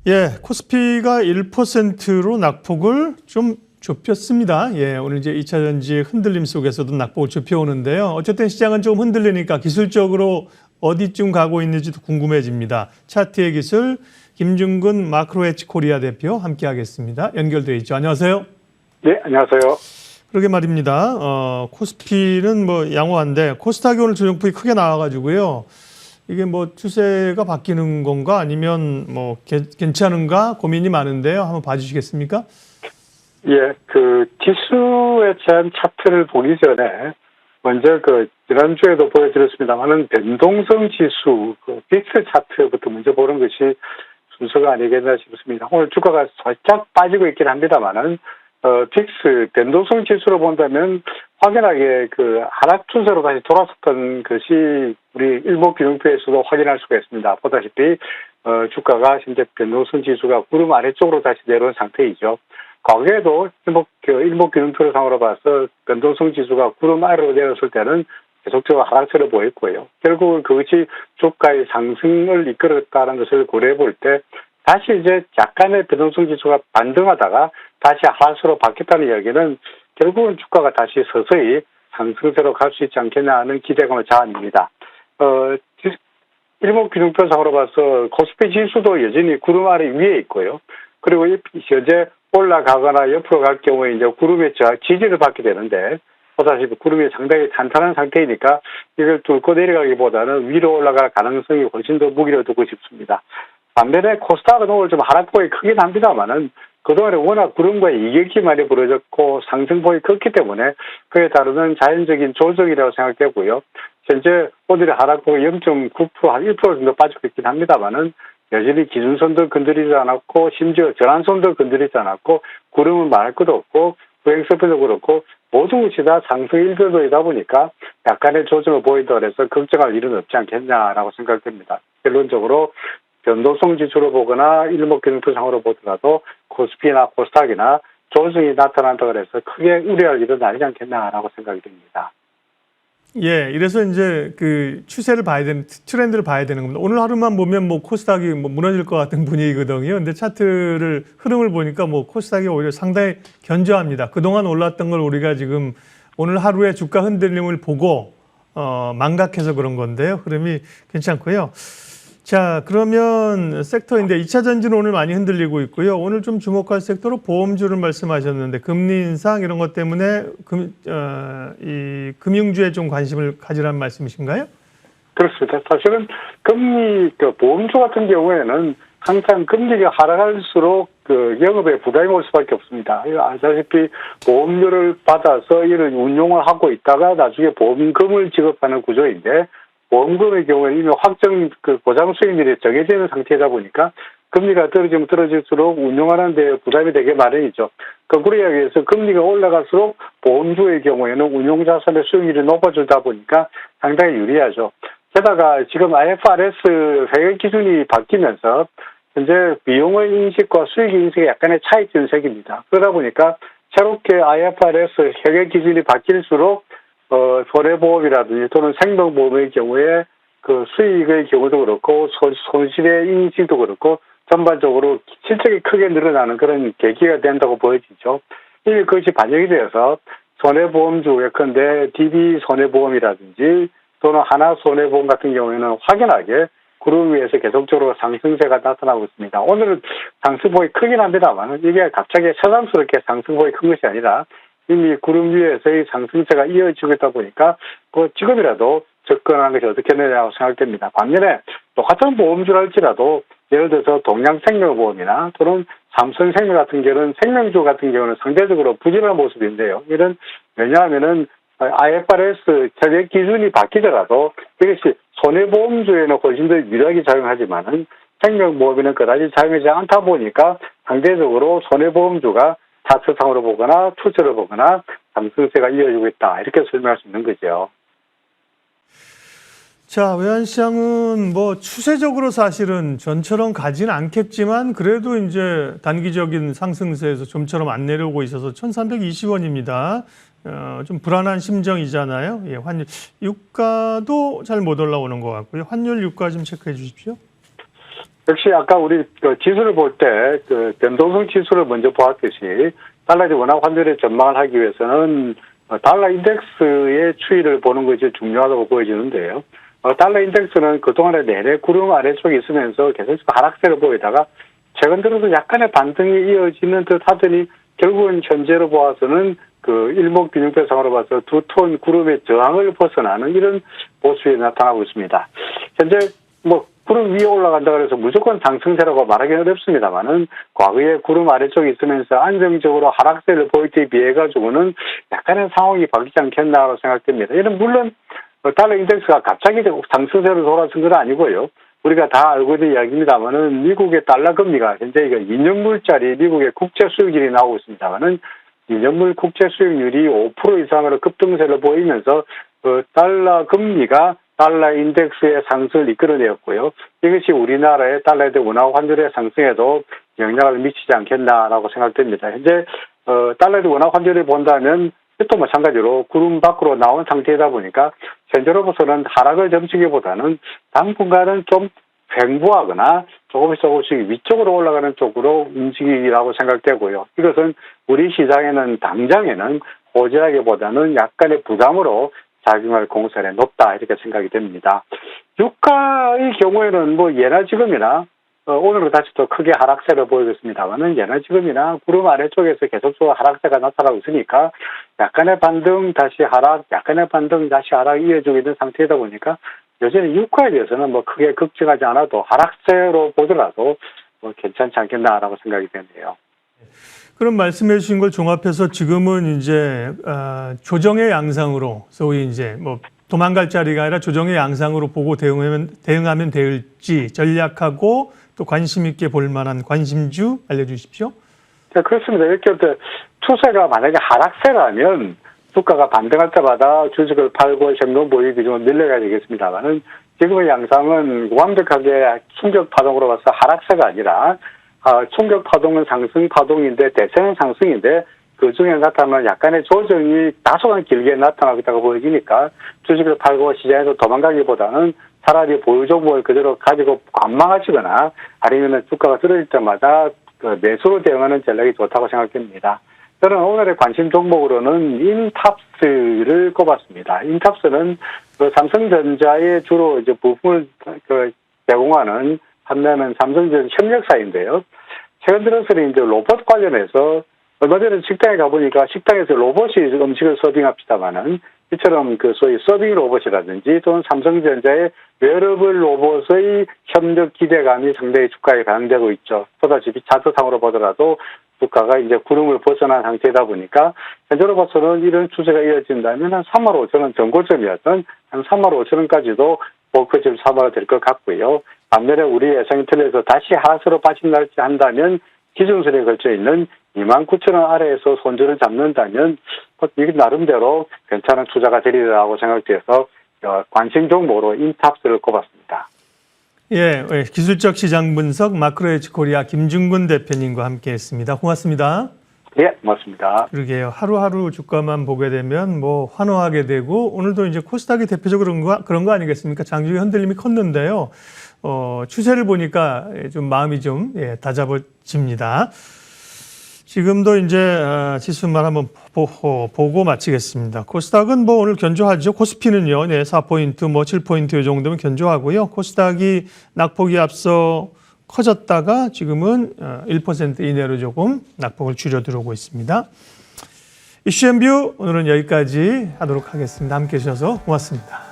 예, 코스피가 1%로 낙폭을 좀 좁혔습니다. 예, 오늘 이제 2차 전지 흔들림 속에서도 낙폭을 좁혀오는데요. 어쨌든 시장은 좀 흔들리니까 기술적으로 어디쯤 가고 있는지도 궁금해집니다. 차트의 기술 김중근 마크로헤지 코리아 대표 함께하겠습니다. 연결돼 있죠. 안녕하세요. 네, 안녕하세요. 그러게 말입니다. 코스피는 뭐 양호한데 코스닥이 오늘 조정폭이 크게 나와가지고요. 이게 뭐 추세가 바뀌는 건가 아니면 뭐 괜찮은가 고민이 많은데요. 한번 봐주시겠습니까? 예, 지수에 대한 차트를 보기 전에 먼저 지난주에도 보여드렸습니다만은 변동성 지수, 빅스 차트부터 먼저 보는 것이 순서가 아니겠나 싶습니다. 오늘 주가가 살짝 빠지고 있긴 합니다만은, 빅스 변동성 지수로 본다면 확연하게 하락 추세로 다시 돌아섰던 것이 우리 일목균형표에서도 확인할 수가 있습니다. 보다시피 주가가 현재 변동성 지수가 구름 아래쪽으로 다시 내려온 상태이죠. 과거에도 일목균형표를 상으로 봐서 변동성 지수가 구름 아래로 내렸을 때는 계속적으로 하락세를 보였고요. 결국은 그것이 주가의 상승을 이끌었다는 것을 고려해 볼 때 다시 이제 약간의 변동성 지수가 반등하다가 다시 하락세로 바뀌었다는 이야기는 결국은 주가가 다시 서서히 상승세로 갈 수 있지 않겠냐 하는 기대감을 자아냅니다. 일목균형표상으로 봐서 코스피 지수도 여전히 구름 아래 위에 있고요. 그리고 현재 올라가거나 옆으로 갈 경우에 이제 구름의 지지를 받게 되는데, 보다시피 구름이 상당히 탄탄한 상태이니까 이걸 뚫고 내려가기보다는 위로 올라갈 가능성이 훨씬 더 무기를 두고 싶습니다. 반면에 코스닥은 오늘 좀 하락폭이 크긴 합니다만은 그동안에 워낙 구름과 이격이 많이 벌어졌고 상승폭이 컸기 때문에 그에 따르는 자연적인 조정이라고 생각되고요. 현재 오늘의 하락폭이 0.9%, 한 1% 정도 빠지고 있긴 합니다만은 여전히 기준선도 건드리지 않았고 심지어 전환선도 건드리지 않았고 구름은 말할 것도 없고 부행서표도 그렇고 모든 것이 다 상승 일변도이다 보니까 약간의 조정을 보인다고 해서 걱정할 일은 없지 않겠냐라고 생각됩니다. 결론적으로 변동성 지수로 보거나 일목균형표상으로 보더라도 코스피나 코스닥이나 조정이 나타난다고 해서 크게 우려할 일은 아니지 않겠냐라고 생각이 됩니다. 예, 이래서 이제 추세를 봐야 되는, 트렌드를 봐야 되는 겁니다. 오늘 하루만 보면 뭐 코스닥이 무너질 것 같은 분위기거든요. 근데 차트를 흐름을 보니까 뭐 코스닥이 오히려 상당히 견조합니다. 그동안 올랐던 걸 우리가 지금 오늘 하루의 주가 흔들림을 보고 망각해서 그런 건데요. 흐름이 괜찮고요. 자, 그러면 섹터인데 2차 전지는 오늘 많이 흔들리고 있고요. 오늘 좀 주목할 섹터로 보험주를 말씀하셨는데 금리 인상 이런 것 때문에 이 금융주에 좀 관심을 가지라는 말씀이신가요? 그렇습니다. 사실은 보험주 같은 경우에는 항상 금리가 하락할수록 영업에 부담이 올 수밖에 없습니다. 아시다시피 보험료를 받아서 이를 운용을 하고 있다가 나중에 보험금을 지급하는 구조인데, 보험금의 경우에 이미 확정 보장 수익률이 정해져 있는 상태이다 보니까 금리가 떨어지면 떨어질수록 운용하는 데 부담이 되게 마련이죠. 거꾸로 이야기해서 금리가 올라갈수록 보험주의 경우에는 운용자산의 수익률이 높아지다 보니까 상당히 유리하죠. 게다가 지금 IFRS 회계 기준이 바뀌면서 현재 비용의 인식과 수익 인식에 약간의 차이점이 생깁니다. 그러다 보니까 새롭게 IFRS 회계 기준이 바뀔수록 손해보험이라든지 또는 생명보험의 경우에 수익의 경우도 그렇고 손실의 인식도 그렇고 전반적으로 실적이 크게 늘어나는 그런 계기가 된다고 보여지죠. 이미 그것이 반영이 되어서 손해보험주 예컨대 DB 손해보험이라든지 또는 하나 손해보험 같은 경우에는 확연하게 구름 위에서 계속적으로 상승세가 나타나고 있습니다. 오늘은 상승폭이 크긴 합니다만 이게 갑자기 새삼스럽게 상승폭이 큰 것이 아니라 이미 구름 위에서의 상승세가 이어지고 있다 보니까 지금이라도 접근하는 것이 어떻겠느냐고 생각됩니다. 반면에 똑같은 보험주를 할지라도 예를 들어서 동양생명보험이나 또는 삼성생명 같은 경우는 생명주 같은 경우는 상대적으로 부진한 모습인데요. 왜냐하면은 IFRS 체계 기준이 바뀌더라도 이것이 손해보험주에는 훨씬 더 유리하게 작용하지만은 생명보험에는 그다지 작용하지 않다 보니까 상대적으로 손해보험주가 차트상으로 보거나 투자를 보거나 상승세가 이어지고 있다. 이렇게 설명할 수 있는 거죠. 자, 외환시장은 뭐 추세적으로 사실은 전처럼 가지는 않겠지만 그래도 이제 단기적인 상승세에서 좀처럼 안 내려오고 있어서 1,320원입니다. 좀 불안한 심정이잖아요. 예, 환율 유가도 잘 못 올라오는 것 같고요. 환율 유가 좀 체크해 주십시오. 역시 아까 우리 그 지수를 볼 때 그 변동성 지수를 먼저 보았듯이 달러의 원화 환율의 전망을 하기 위해서는 달러 인덱스의 추이를 보는 것이 중요하다고 보여지는데요. 달러 인덱스는 그동안에 내내 구름 아래쪽에 있으면서 계속 하락세를 보이다가 최근 들어서 약간의 반등이 이어지는 듯 하더니 결국은 현재로 보아서는 그 일목균형표상으로 봐서 두 톤 구름의 저항을 벗어나는 이런 모습이 나타나고 있습니다. 현재 뭐 구름 위에 올라간다 그래서 무조건 상승세라고 말하기는 어렵습니다만은 과거에 구름 아래쪽에 있으면서 안정적으로 하락세를 보일 때에 비해 가지고는 약간의 상황이 바뀌지 않겠나라고 생각됩니다. 이는 물론 달러 인덱스가 갑자기 상승세로 돌아선 건 아니고요. 우리가 다 알고 있는 이야기입니다만은 미국의 달러 금리가 현재 이거 2년물짜리 미국의 국제 수익률이 나오고 있습니다만은 2년물 국제 수익률이 5% 이상으로 급등세를 보이면서 달러 금리가 달러 인덱스의 상승을 이끌어내었고요. 이것이 우리나라의 달러에 대한 원화 환율의 상승에도 영향을 미치지 않겠나라고 생각됩니다. 현재 달러에 대한 원화 환율을 본다면 또 마찬가지로 구름 밖으로 나온 상태이다 보니까 현재로서는 하락을 점치기보다는 당분간은 좀 횡보하거나 조금씩 위쪽으로 올라가는 쪽으로 움직이라고 생각되고요. 이것은 우리 시장에는 당장에는 호재하기보다는 약간의 부담으로 작용할 공산이 높다 이렇게 생각이 됩니다. 유가의 경우에는 뭐 예나 지금이나 오늘은 다시 또 크게 하락세를 보이겠습니다만은 예나 지금이나 구름 아래쪽에서 계속적으로 하락세가 나타나고 있으니까 약간의 반등 다시 하락, 약간의 반등 다시 하락이 이어지고 있는 상태이다 보니까 여전히 유가에 대해서는 뭐 크게 걱정하지 않아도 하락세로 보더라도 뭐 괜찮지 않겠나라고 생각이 되네요. 그럼 말씀해 주신 걸 종합해서 지금은 이제 조정의 양상으로 소위 이제 뭐 도망갈 자리가 아니라 조정의 양상으로 보고 대응하면 될지 전략하고 또 관심 있게 볼 만한 관심주 알려주십시오. 네, 그렇습니다. 이렇게 추세가 만약에 하락세라면 주가가 반등할 때마다 주식을 팔고 현금 보유 비중을 늘려야 되겠습니다만은 지금의 양상은 완벽하게 충격 파동으로 봐서 하락세가 아니라 충격 파동은 상승 파동인데 대세는 상승인데 그 중에 나타나는 약간의 조정이 다소간 길게 나타나겠다고 보여지니까 주식을 팔고 시장에서 도망가기보다는 차라리 보유 종목을 그대로 가지고 관망하시거나 아니면 주가가 떨어질 때마다 매수로 대응하는 전략이 좋다고 생각됩니다. 저는 오늘의 관심 종목으로는 인탑스를 꼽았습니다. 인탑스는 삼성전자의 주로 이제 부품을 제공하는 판매하는 삼성전자 협력사인데요. 최근 들어서는 이제 로봇 관련해서 얼마 전에 식당에 가보니까 식당에서 로봇이 음식을 서빙합시다만은 이처럼 그 소위 서빙 로봇이라든지 또는 삼성전자의 웨어러블 로봇의 협력 기대감이 상당히 주가에 반영되고 있죠. 보다시피 차트상으로 보더라도 주가가 이제 구름을 벗어난 상태이다 보니까 현재로 봐서는 이런 추세가 이어진다면 한 3만 5천 원 전고점이었던 한 3만 5천 원까지도 목표점 삼아가 될 것 같고요. 반면에 우리 예상이 틀려서 다시 하락세로 빠진날지 한다면 기준선에 걸쳐 있는 29,000원 아래에서 손절을 잡는다면 이게 나름대로 괜찮은 투자가 되리라고 생각돼서 관심 종목으로 인탑스를 꼽았습니다. 예, 기술적 시장 분석 마크로에지 코리아 김중근 대표님과 함께했습니다. 고맙습니다. 예, 고맙습니다. 그러게요. 하루하루 주가만 보게 되면 뭐 환호하게 되고 오늘도 이제 코스닥이 대표적으로 그런 거 아니겠습니까? 장중에 흔들림이 컸는데요. 추세를 보니까 좀 마음이 좀 다잡아집니다. 지금도 이제 지수만 한번 보고 마치겠습니다. 코스닥은 뭐 오늘 견조하죠. 코스피는요, 4포인트, 뭐 7포인트 이 정도면 견조하고요. 코스닥이 낙폭이 앞서 커졌다가 지금은 1% 이내로 조금 낙폭을 줄여 들어오고 있습니다. 이슈앤뷰 오늘은 여기까지 하도록 하겠습니다. 함께해 주셔서 고맙습니다.